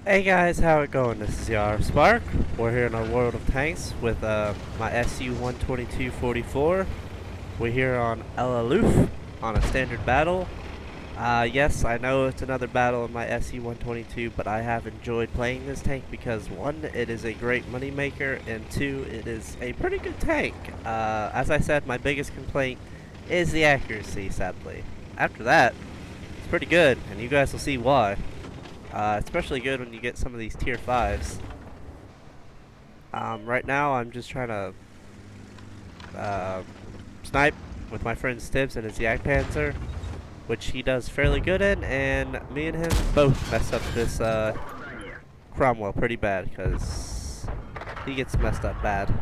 Hey guys, how it going? This is TheRFSpark. We're here in our world of tanks with my SU-122-44. We're here on El Aloof on a standard battle. Yes, I know it's another battle in my SU-122, but I have enjoyed playing this tank because one, it is a great moneymaker, and two, it is a pretty good tank. As I said, my biggest complaint is the accuracy, sadly. After that, it's pretty good, and you guys will see why. Especially good when you get some of these tier 5s. Right now I'm just trying to snipe with my friend Stibbs and his Yak Panzer, which he does fairly good in, and me and him both messed up this Cromwell pretty bad, because he gets messed up bad.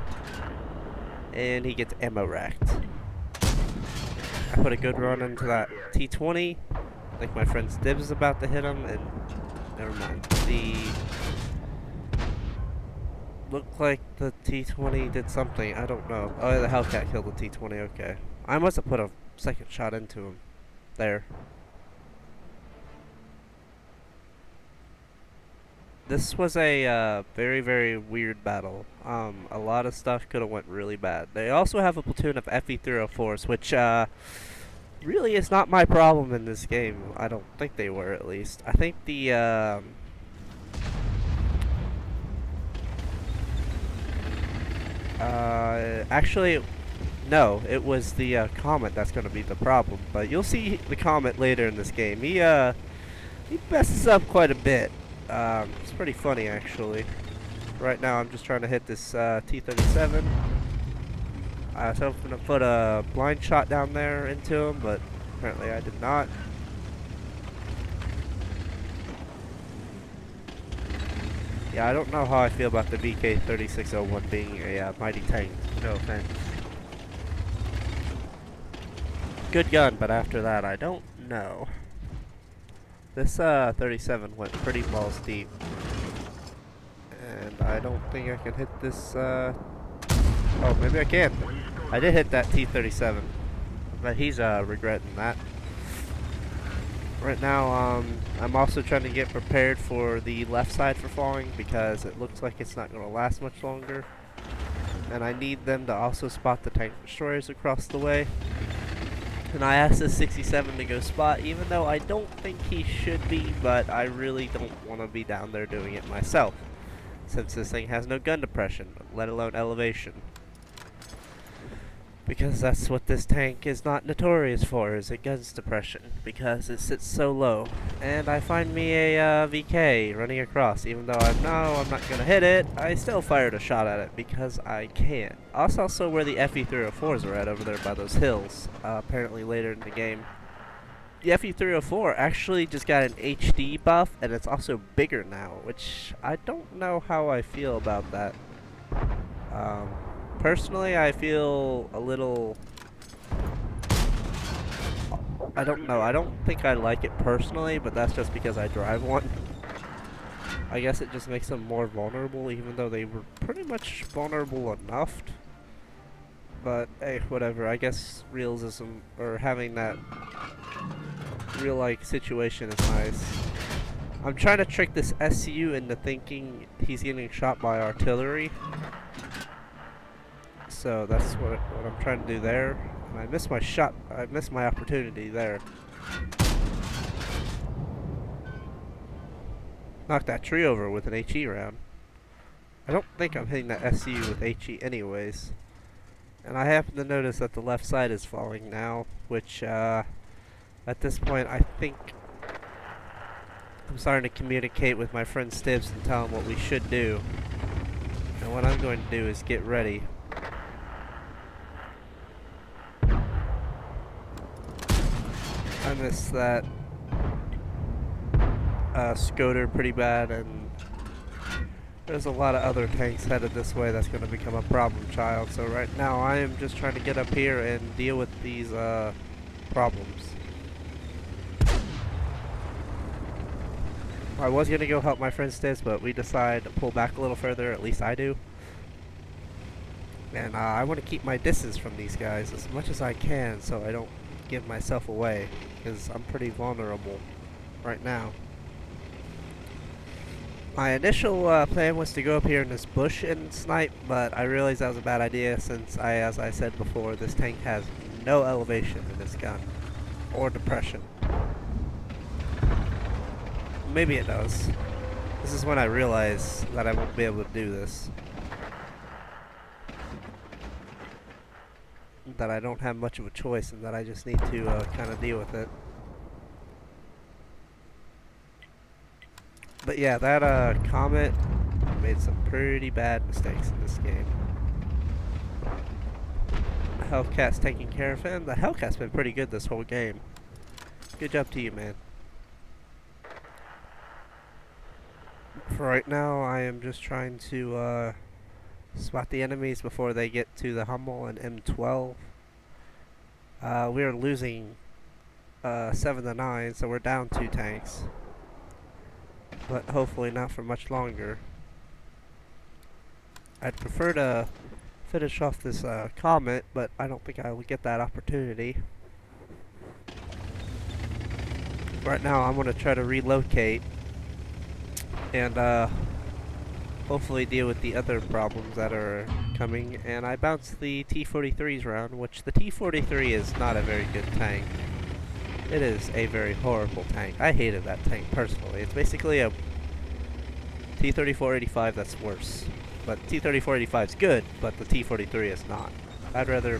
And he gets ammo racked. I put a good run into that T-20. I think my friend Stibbs is about to hit him, and never mind. Looked like the T-20 did something. I don't know. Oh, yeah, the Hellcat killed the T-20. Okay. I must have put a second shot into him. There. This was a very, very weird battle. A lot of stuff could have went really bad. They also have a platoon of FE-304s, which really is not my problem in this game. I don't think they were, at least. I think the actually, no, it was the Comet that's going to be the problem. But you'll see the Comet later in this game. He messes up quite a bit. It's pretty funny, actually. Right now, I'm just trying to hit this T-37. I was hoping to put a blind shot down there into him, but apparently I did not. Yeah, I don't know how I feel about the VK-3601 being a mighty tank. No offense. Good gun, but after that, I don't know. This 37 went pretty balls deep. And I don't think I can hit this, oh, maybe I can. I did hit that T-37. But he's regretting that. Right now, I'm also trying to get prepared for the left side for falling because it looks like it's not going to last much longer. And I need them to also spot the tank destroyers across the way. And I asked the 67 to go spot, even though I don't think he should be, but I really don't want to be down there doing it myself, since this thing has no gun depression, let alone elevation. Because that's what this tank is not notorious for, is it guns depression, because it sits so low. And I find me a VK running across, even though I know I'm not going to hit it, I still fired a shot at it because I can. Also where the FE-304s are at over there by those hills, apparently later in the game. The FE-304 actually just got an HD buff, and it's also bigger now, which I don't know how I feel about that. Personally, I feel a little... I don't know. I don't think I like it personally, but that's just because I drive one. I guess it just makes them more vulnerable, even though they were pretty much vulnerable enough. But, hey, whatever. I guess realism, or having that real-like situation is nice. I'm trying to trick this SU into thinking he's getting shot by artillery. So that's what I'm trying to do there. And I missed my shot. I missed my opportunity there. Knocked that tree over with an HE round. I don't think I'm hitting that SU with HE anyways. And I happen to notice that the left side is falling now, which at this point I think I'm starting to communicate with my friend Stibbs and tell him what we should do. And what I'm going to do is get ready. I missed that Scoter pretty bad, and there's a lot of other tanks headed this way that's going to become a problem child. So right now I am just trying to get up here and deal with these problems. I was going to go help my friend Stiz, but we decided to pull back a little further, at least I do. And I want to keep my distance from these guys as much as I can so I don't give myself away, because I'm pretty vulnerable right now. My initial plan was to go up here in this bush and snipe, but I realized that was a bad idea since as I said before, this tank has no elevation in this gun. Or depression. Maybe it does. This is when I realize that I won't be able to do this. That I don't have much of a choice and that I just need to kind of deal with it. But yeah, that Comet made some pretty bad mistakes in this game. The Hellcat's taking care of him. The Hellcat's been pretty good this whole game. Good job to you, man. For right now, I am just trying to spot the enemies before they get to the Hummel and M12. We are losing 7-9, so we're down 2 tanks. But hopefully not for much longer. I'd prefer to finish off this Comet, but I don't think I will get that opportunity. Right now I'm going to try to relocate and hopefully deal with the other problems that are coming. And I bounced the T-43s around, which the T-43 is not a very good tank. It is a very horrible tank. I hated that tank personally. It's basically a T-34-85 that's worse. But T-34-85 is good, but the T-43 is not. I'd rather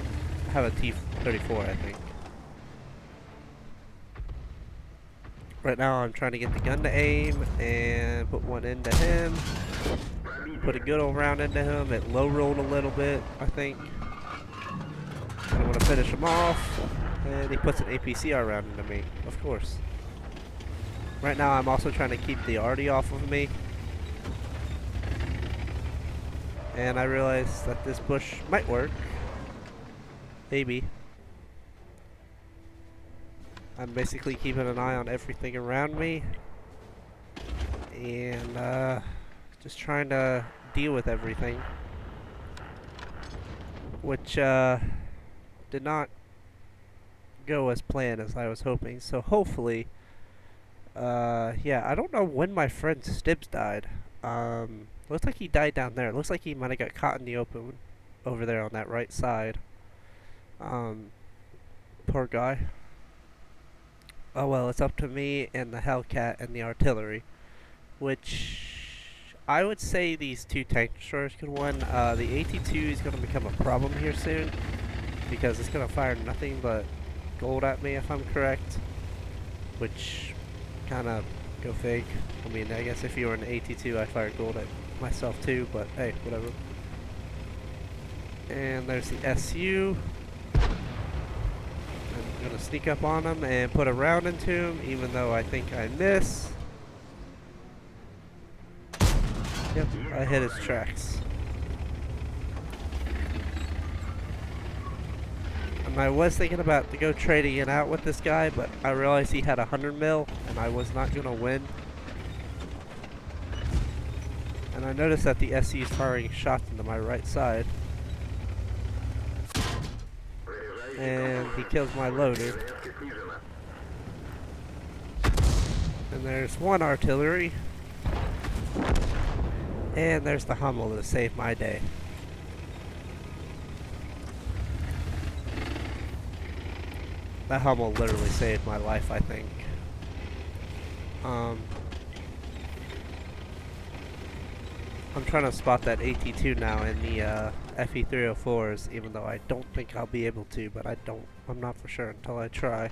have a T-34, I think. Right now I'm trying to get the gun to aim and put one into him. Put a good old round into him. It low rolled a little bit, I think. I want to finish him off. And he puts an APCR round into me, of course. Right now I'm also trying to keep the arty off of me. And I realize that this bush might work. Maybe. I'm basically keeping an eye on everything around me. And just trying to deal with everything. Which did not go as planned as I was hoping. So hopefully, yeah, I don't know when my friend Stibbs died. Looks like he died down there. Looks like he might have got caught in the open over there on that right side. Poor guy. Oh well, it's up to me and the Hellcat and the artillery, which I would say these 2 tank destroyers could win. The AT-2 is going to become a problem here soon because it's going to fire nothing but gold at me if I'm correct, which kind of go fake. I mean, I guess if you were an AT-2, I'd fire gold at myself too, but hey, whatever. And there's the SU. I'm gonna sneak up on him and put a round into him, even though I think I miss. Yep, I hit his tracks. And I was thinking about to go trading it out with this guy, but I realized he had 100 mil, and I was not gonna win. And I noticed that the SE is firing shots into my right side. And he kills my loader. And there's one artillery. And there's the Hummel to save my day. That Hummel literally saved my life, I think. I'm trying to spot that AT-2 now in the FE-304s, even though I don't think I'll be able to, but I'm not for sure until I try.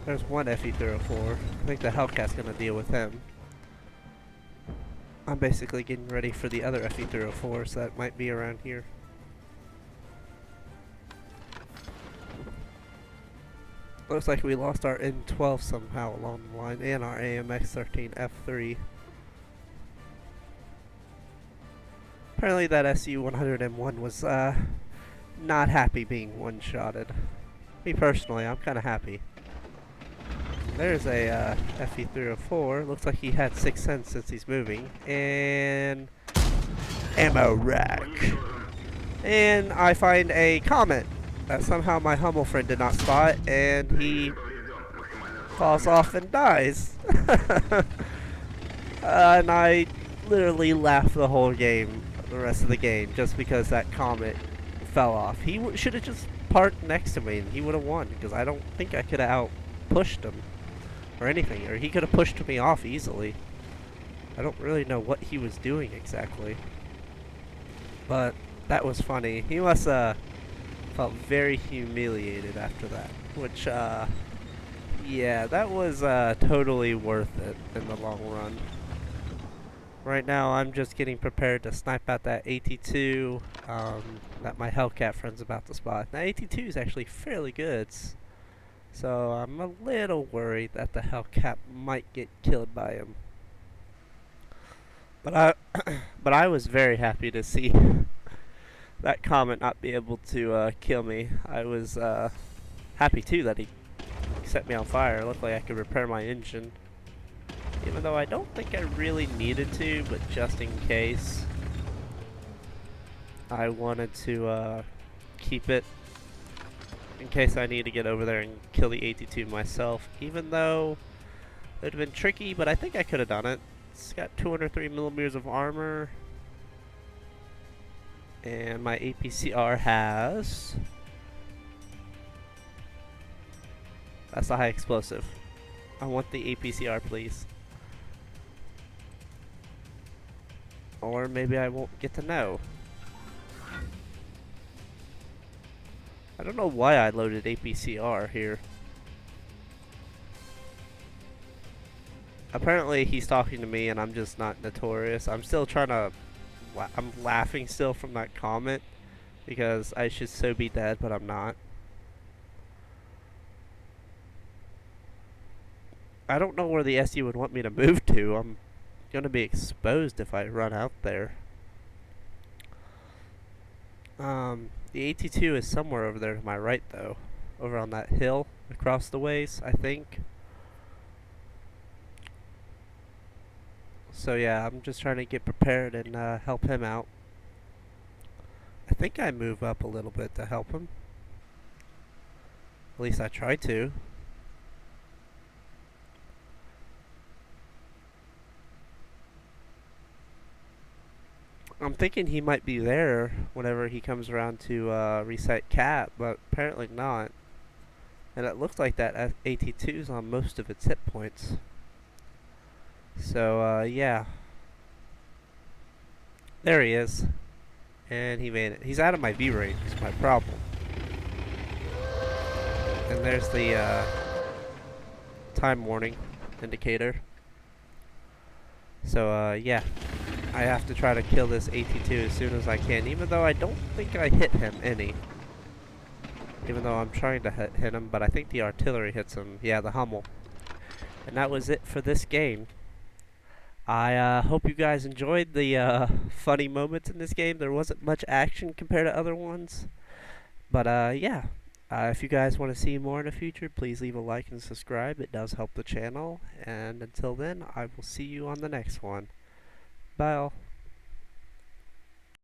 There's one FE-304. I think the Hellcat's gonna deal with him. I'm basically getting ready for the other FE-304s that might be around here. Looks like we lost our N12 somehow along the line, and our AMX-13 F3. Apparently that SU-101 was not happy being one-shotted. Me personally, I'm kind of happy. There's a FE-304. Looks like he had 6 cents since he's moving. And ammo rack. And I find a Comet that somehow my Hummel friend did not spot, and he falls off and dies. And I literally laughed the whole game, the rest of the game, just because that comet fell off. He should have just parked next to me and he would have won, because I don't think I could have out-pushed him or anything, or he could have pushed me off easily. I don't really know what he was doing exactly, but that was funny. He must have felt very humiliated after that, which, yeah, that was totally worth it in the long run. Right now, I'm just getting prepared to snipe out that AT2 that my Hellcat friend's about to spot. Now, AT2 is actually fairly good, so I'm a little worried that the Hellcat might get killed by him. But I was very happy to see that comet not be able to kill me. I was happy too that he set me on fire. Luckily, I could repair my engine. Even though I don't think I really needed to, but just in case, I wanted to keep it in case I need to get over there and kill the AT2 myself. Even though it would have been tricky, but I think I could have done it. It's got 203 millimeters of armor, and my APCR has... That's a high explosive. I want the APCR, please. Or maybe I won't get to know. I don't know why I loaded APCR here. Apparently he's talking to me and I'm just not notorious. I'm still trying to... I'm laughing still from that comment, because I should so be dead, but I'm not. I don't know where the SU would want me to move to. I'm gonna be exposed if I run out there. The AT2 is somewhere over there to my right, though. Over on that hill across the ways, I think. So yeah, I'm just trying to get prepared and help him out. I think I move up a little bit to help him. At least I try to. I'm thinking he might be there whenever he comes around to reset cap, but apparently not. And it looks like that AT2's on most of its hit points. So, yeah. There he is. And he made it. He's out of my V range, is my problem. And there's the time warning indicator. So, yeah. I have to try to kill this AT2 as soon as I can, even though I don't think I hit him any. Even though I'm trying to hit him, but I think the artillery hits him. Yeah, the Hummel. And that was it for this game. I hope you guys enjoyed the funny moments in this game. There wasn't much action compared to other ones. But yeah, if you guys want to see more in the future, please leave a like and subscribe. It does help the channel. And until then, I will see you on the next one. Bye all.